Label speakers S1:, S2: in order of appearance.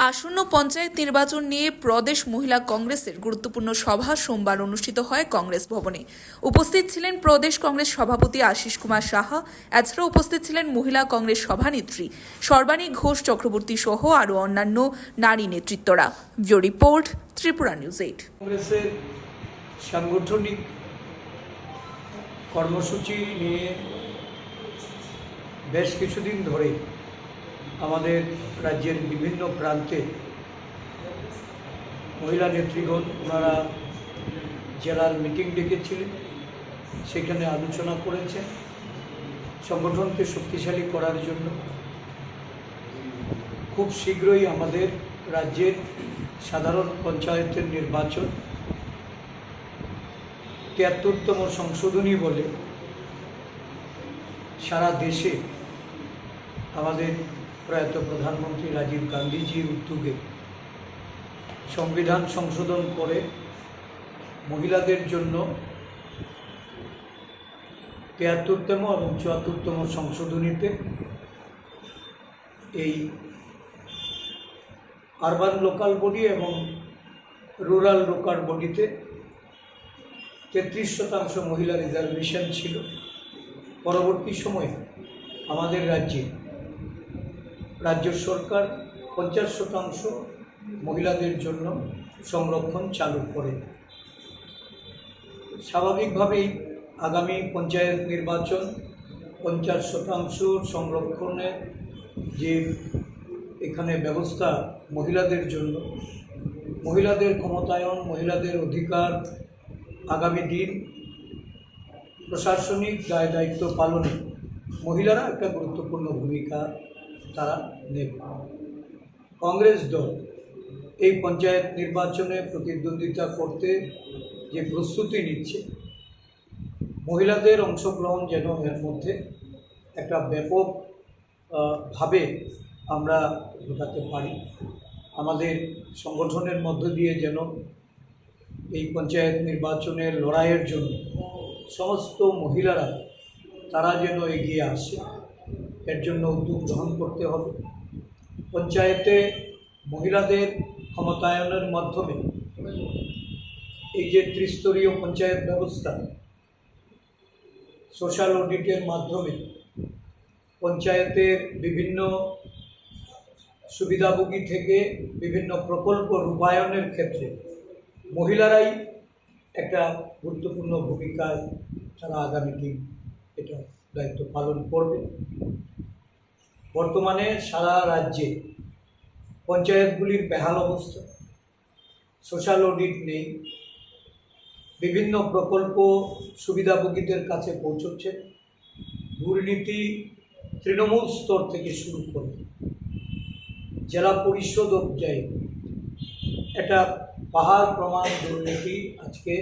S1: আসন্ন পঞ্চায়েত নির্বাচন নিয়ে প্রদেশ মহিলা কংগ্রেসের গুরুত্বপূর্ণ সভা সোমবার অনুষ্ঠিত হয় কংগ্রেস ভবনে। উপস্থিত ছিলেন প্রদেশ কংগ্রেস সভাপতি আশিস কুমার সাহা। এছাড়াও উপস্থিত ছিলেন মহিলা কংগ্রেস সভানেত্রী সর্বাণী ঘোষ চক্রবর্তী সহ আরও অন্যান্য নারী নেতৃত্বরা। Bureau report, Tripura news 8।
S2: কংগ্রেসের সাংগঠনিক কর্মসূচি নিয়ে বেশ কিছুদিন ধরে আমাদের রাজ্যের বিভিন্ন প্রান্তে মহিলা নেতৃগণ ওনারা জেলার মিটিং ডেকেছিলেন, সেখানে আলোচনা করেছেন সংগঠনকে শক্তিশালী করার জন্য। খুব শীঘ্রই আমাদের রাজ্যের সাধারণ পঞ্চায়েতের নির্বাচন ৭৩তম সংশোধনী বলে সারা দেশে আমাদের প্রয়াত প্রধানমন্ত্রী রাজীব গান্ধীজির উদ্যোগে সংবিধান সংশোধন করে মহিলাদের জন্য ৭৩তম এবং ৭৪তম সংশোধনীতে এই আরবান লোকাল বডি এবং রুরাল লোকাল বডিতে ৩৩% মহিলা রিজার্ভেশন ছিল। পরবর্তী সময়ে আমাদের রাজ্য সরকার ৫০% মহিলাদের জন্য সংরক্ষণ চালু করে। স্বাভাবিকভাবেই আগামী পঞ্চায়েত নির্বাচন ৫০% সংরক্ষণের যে এখানে ব্যবস্থা মহিলাদের জন্য, মহিলাদের ক্ষমতায়ন, মহিলাদের অধিকার, আগামী দিন প্রশাসনিক দায় দায়িত্ব পালনে মহিলারা একটা গুরুত্বপূর্ণ ভূমিকা তারা নেবে। কংগ্রেস দল এই পঞ্চায়েত নির্বাচনে প্রতিদ্বন্দ্বিতা করতে যে প্রস্তুতি নিচ্ছে, মহিলাদের অংশগ্রহণ যেন এর মধ্যে একটা ব্যাপক ভাবে আমরা ঘটাতে পারি। আমাদের সংগঠনের মধ্য দিয়ে যেন এই পঞ্চায়েত নির্বাচনের লড়াইয়ের জন্য সমস্ত মহিলারা তারা যেন এগিয়ে আসে, এর জন্য উদ্যোগ গ্রহণ করতে হবে। পঞ্চায়েতে মহিলাদের ক্ষমতায়নের মাধ্যমে এই যে ত্রিস্তরীয় পঞ্চায়েত ব্যবস্থা, সোশ্যাল অডিটের মাধ্যমে পঞ্চায়েতের বিভিন্ন সুবিধাভোগী থেকে বিভিন্ন প্রকল্প রূপায়ণের ক্ষেত্রে মহিলারাই একটা গুরুত্বপূর্ণ ভূমিকায় তারা আগামী দিন এটা দায়িত্ব পালন করবে। বর্তমানে সারা রাজ্যে পঞ্চায়েতগুলির বেহাল অবস্থা, সোশ্যাল অডিট নেই, বিভিন্ন প্রকল্প সুবিধাভোগীদের কাছে পৌঁছচ্ছে, দুর্নীতি তৃণমূল স্তর থেকে শুরু করে জেলা পরিষদ অবজায় একটা পাহাড় প্রমাণ দুর্নীতি আজকে